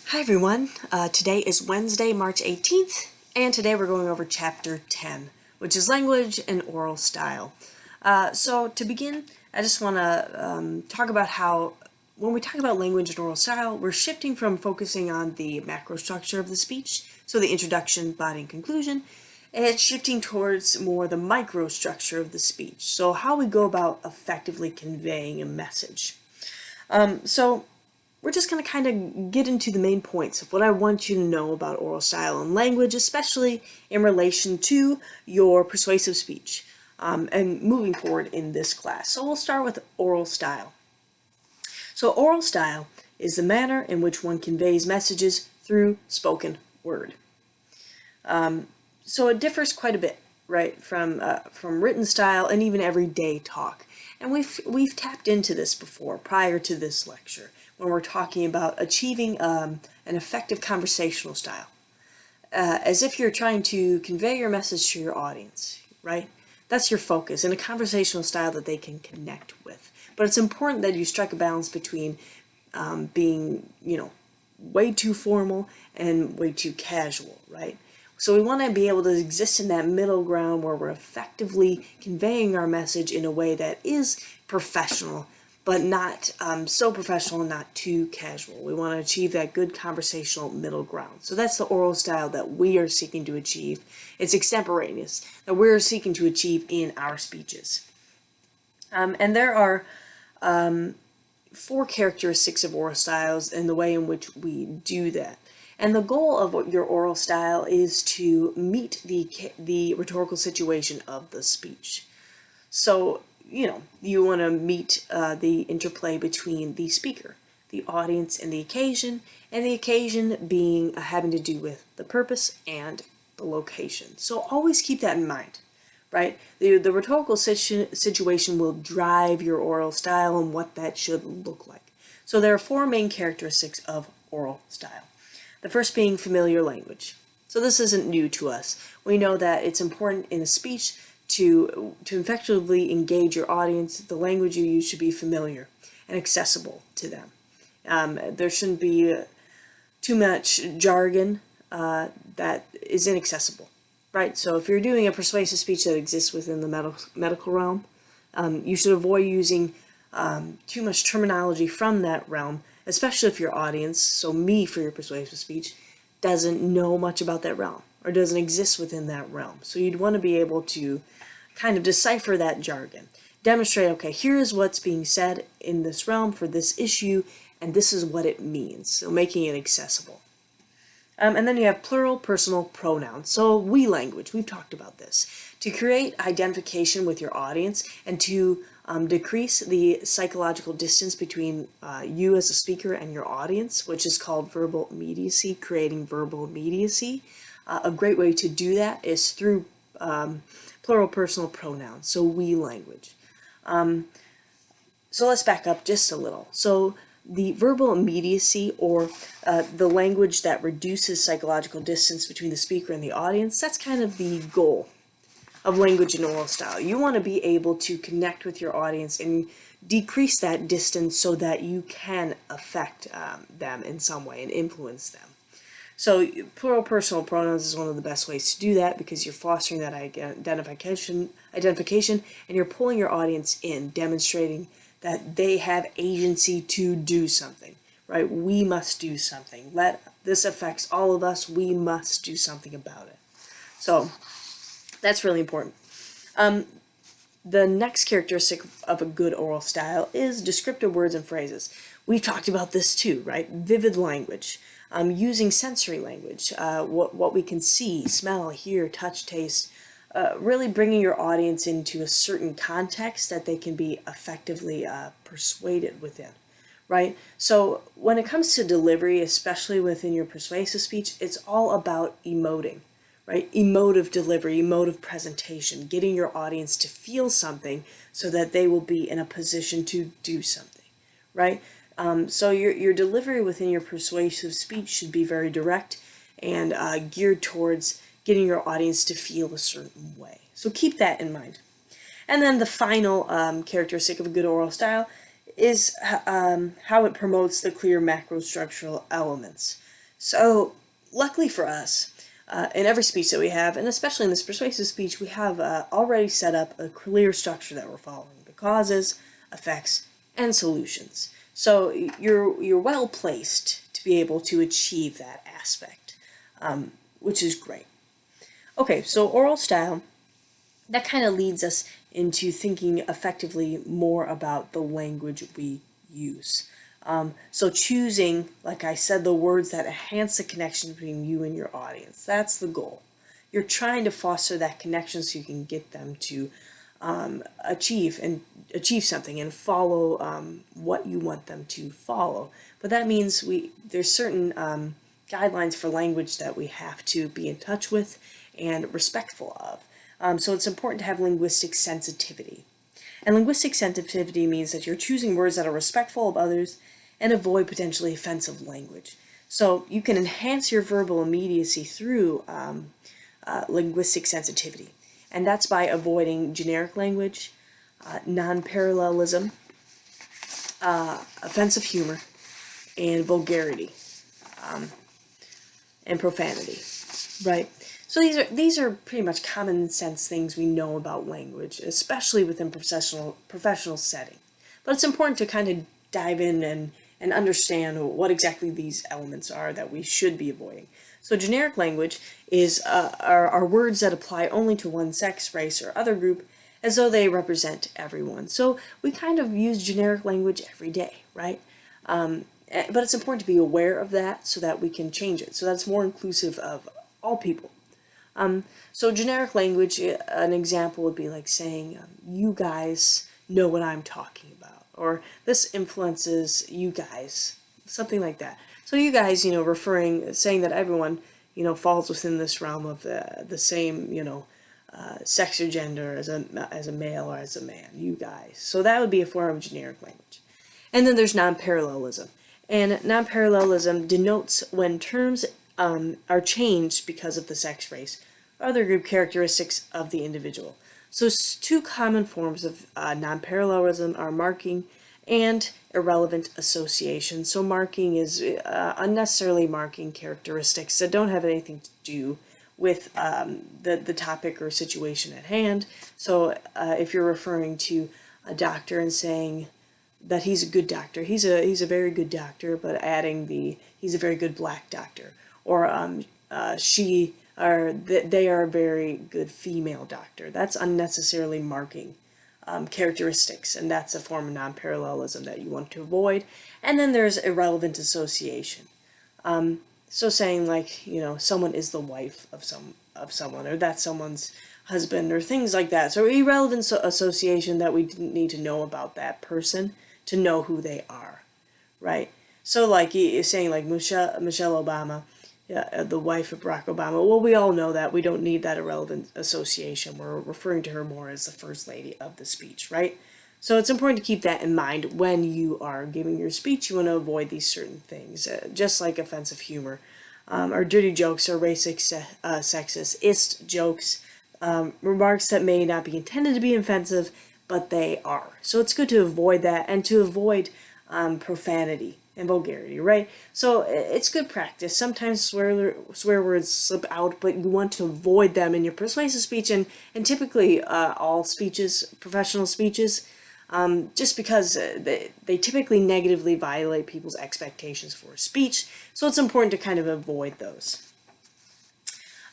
Hi everyone, today is Wednesday, March 18th, and today we're going over Chapter 10, which is Language and Oral Style. So to begin, I just want to talk about how when we talk about language and oral style, we're shifting from focusing on the macro structure of the speech, so the introduction, body, and conclusion, and shifting towards more the micro structure of the speech, so how we go about effectively conveying a message. So we're just going to kind of get into the main points of what I want you to know about oral style and language, especially in relation to your persuasive speech and moving forward in this class. So we'll start with oral style. So oral style is the manner in which one conveys messages through spoken word. So it differs quite a bit, right, from written style and even everyday talk. And we've tapped into this before prior to this lecture when we're talking about achieving an effective conversational style, as if you're trying to convey your message to your audience, right? That's your focus in a conversational style that they can connect with. But it's important that you strike a balance between being, way too formal and way too casual, right? So we want to be able to exist in that middle ground where we're effectively conveying our message in a way that is professional, but not so professional and not too casual. We want to achieve that good conversational middle ground. So that's the oral style that we are seeking to achieve. It's extemporaneous, that we're seeking to achieve in our speeches. And there are 4 characteristics of oral styles and the way in which we do that. And the goal of your oral style is to meet the rhetorical situation of the speech. So, you want to meet the interplay between the speaker, the audience, and the occasion being having to do with the purpose and the location. So always keep that in mind, right? The rhetorical situation will drive your oral style and what that should look like. So there are 4 main characteristics of oral style. The first being familiar language. So this isn't new to us. We know that it's important in a speech to effectively engage your audience. The language you use should be familiar and accessible to them. There shouldn't be too much jargon that is inaccessible, right? So if you're doing a persuasive speech that exists within the medical realm, you should avoid using too much terminology from that realm, especially if your audience, so me for your persuasive speech, doesn't know much about that realm or doesn't exist within that realm. So you'd want to be able to kind of decipher that jargon. Demonstrate, okay, here's what's being said in this realm for this issue, and this is what it means. So making it accessible. And then you have plural personal pronouns. So we language, we've talked about this. To create identification with your audience and to decrease the psychological distance between you as a speaker and your audience, which is called verbal immediacy, creating verbal immediacy. A great way to do that is through plural personal pronouns, so we language. So let's back up just a little. So the verbal immediacy, or the language that reduces psychological distance between the speaker and the audience, that's kind of the goal of language and oral style. You want to be able to connect with your audience and decrease that distance so that you can affect them in some way and influence them. So plural personal pronouns is one of the best ways to do that because you're fostering that identification, and you're pulling your audience in, demonstrating that they have agency to do something, right? We must do something. This affects all of us. We must do something about it. So that's really important. The next characteristic of a good oral style is descriptive words and phrases. We've talked about this too, right? Vivid language, using sensory language, what we can see, smell, hear, touch, taste, really bringing your audience into a certain context that they can be effectively persuaded within, right? So when it comes to delivery, especially within your persuasive speech, it's all about emoting, right? Emotive delivery, emotive presentation, getting your audience to feel something so that they will be in a position to do something, right? So your delivery within your persuasive speech should be very direct and geared towards getting your audience to feel a certain way. So keep that in mind. And then the final characteristic of a good oral style is how it promotes the clear macrostructural elements. So, luckily for us, in every speech that we have, and especially in this persuasive speech, we have already set up a clear structure that we're following: the causes, effects, and solutions. So you're well placed to be able to achieve that aspect, which is great. Okay, so oral style, that kind of leads us into thinking effectively more about the language we use. So choosing, like I said, the words that enhance the connection between you and your audience. That's the goal. You're trying to foster that connection so you can get them to achieve something and follow what you want them to follow. But that means there's certain guidelines for language that we have to be in touch with and respectful of. So it's important to have linguistic sensitivity. And linguistic sensitivity means that you're choosing words that are respectful of others and avoid potentially offensive language. So you can enhance your verbal immediacy through linguistic sensitivity. And that's by avoiding generic language, non-parallelism, offensive humor, and vulgarity, and profanity, right? So these are pretty much common sense things we know about language, especially within professional setting. But it's important to kind of dive in and understand what exactly these elements are that we should be avoiding. So generic language are words that apply only to one sex, race, or other group, as though they represent everyone. So we kind of use generic language every day, right? But it's important to be aware of that so that we can change it, so that's more inclusive of all people. So generic language, an example would be like saying, you guys know what I'm talking about, or this influences you guys, something like that. So you guys, saying that everyone, falls within this realm of the same, sex or gender as a male or as a man, you guys. So that would be a form of generic language. And then there's non-parallelism. And non-parallelism denotes when terms are changed because of the sex, race, or other group characteristics of the individual. So two common forms of non-parallelism are marking and irrelevant association. So marking is unnecessarily marking characteristics that don't have anything to do with the topic or situation at hand. So if you're referring to a doctor and saying that he's a good doctor, he's a very good doctor, but adding he's a very good black doctor, or they are a very good female doctor. That's unnecessarily marking characteristics, and that's a form of non-parallelism that you want to avoid. And then there's irrelevant association. So saying like, someone is the wife of someone, or that's someone's husband, or things like that. So irrelevant association that we didn't need to know about that person to know who they are, right? So like saying like Michelle Obama, the wife of Barack Obama. Well, we all know that. We don't need that irrelevant association. We're referring to her more as the first lady of the speech, right? So it's important to keep that in mind when you are giving your speech. You want to avoid these certain things, just like offensive humor, or dirty jokes, or racist, sexist jokes, remarks that may not be intended to be offensive, but they are. So it's good to avoid that, and to avoid profanity and vulgarity, right? So it's good practice. Sometimes swear words slip out, but you want to avoid them in your persuasive speech, and typically all speeches, professional speeches, just because they typically negatively violate people's expectations for speech. So it's important to kind of avoid those.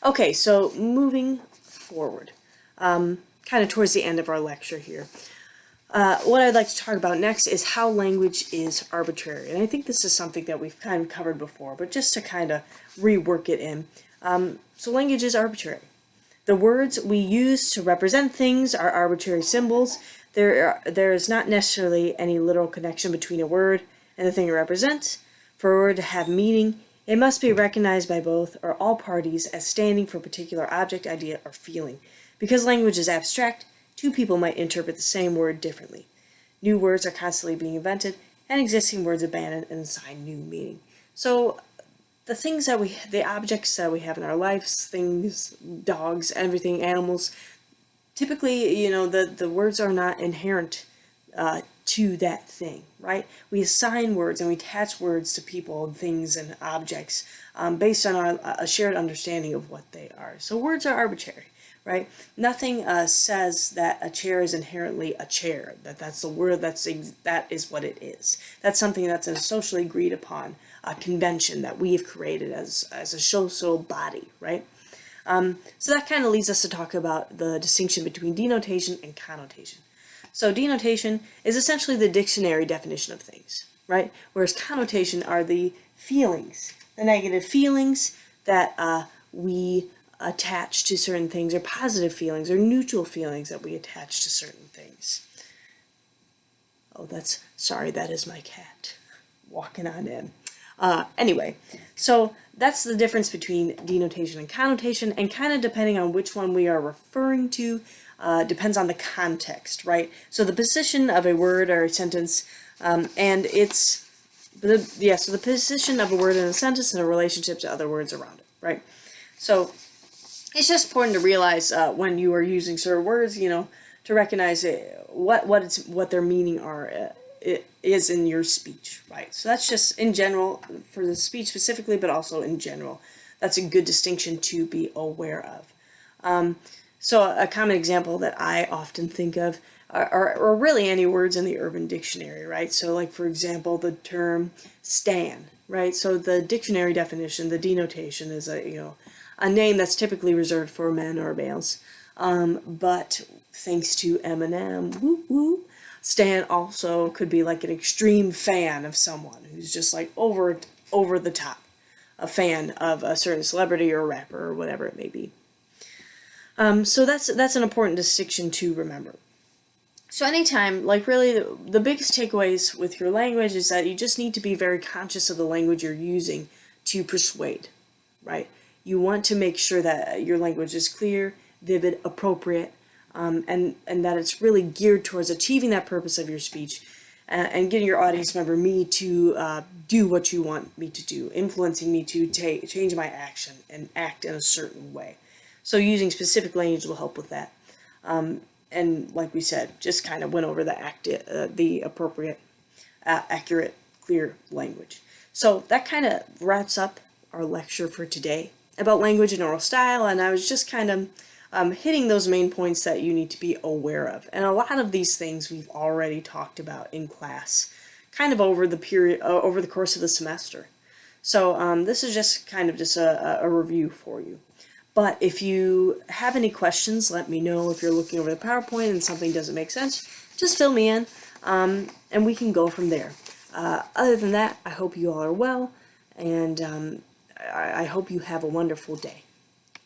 Okay, so moving forward, kind of towards the end of our lecture here. What I'd like to talk about next is how language is arbitrary. And I think this is something that we've kind of covered before, but just to kind of rework it in. So language is arbitrary. The words we use to represent things are arbitrary symbols. There is not necessarily any literal connection between a word and the thing it represents. For a word to have meaning, it must be recognized by both or all parties as standing for a particular object, idea, or feeling. Because language is abstract, two people might interpret the same word differently. New words are constantly being invented, and existing words abandoned and assigned new meaning. So the objects that we have in our lives, things, dogs, everything, animals, typically, the words are not inherent to that thing, right? We assign words and we attach words to people, things, and objects based on a shared understanding of what they are. So words are arbitrary, right? Nothing says that a chair is inherently a chair, that's the word, that is what it is. That's something that's a socially agreed upon convention that we have created as a social body, right? So that kind of leads us to talk about the distinction between denotation and connotation. So denotation is essentially the dictionary definition of things, right? Whereas connotation are the feelings, the negative feelings that we attach to certain things, or positive feelings, or neutral feelings that we attach to certain things. Oh, sorry, that is my cat walking on in. Anyway, so that's the difference between denotation and connotation, and kind of depending on which one we are referring to, depends on the context, right? So the position of a word or a sentence, so the position of a word in a sentence and a relationship to other words around it, right? So it's just important to realize when you are using certain words, to recognize what their meaning is in your speech, right? So that's just in general for the speech specifically, but also in general. That's a good distinction to be aware of. So a common example that I often think of are really any words in the Urban Dictionary, right? So like, for example, the term stan, right? So the dictionary definition, the denotation is a name that's typically reserved for men or males. But thanks to Eminem, woo woo, stan also could be like an extreme fan of someone who's just like over the top, a fan of a certain celebrity or rapper or whatever it may be. So that's an important distinction to remember. So anytime, like really the biggest takeaways with your language is that you just need to be very conscious of the language you're using to persuade, right? You want to make sure that your language is clear, vivid, appropriate, and that it's really geared towards achieving that purpose of your speech and getting your audience member, me, to do what you want me to do, influencing me to change my action and act in a certain way. So using specific language will help with that. And like we said, just kind of went over the appropriate, accurate, clear language. So that kind of wraps up our lecture for today about language and oral style, and I was just kind of hitting those main points that you need to be aware of. And a lot of these things we've already talked about in class, kind of over the course of the semester. So this is just kind of just a review for you. But if you have any questions, let me know. If you're looking over the PowerPoint and something doesn't make sense, just fill me in, and we can go from there. Other than that, I hope you all are well, and I hope you have a wonderful day.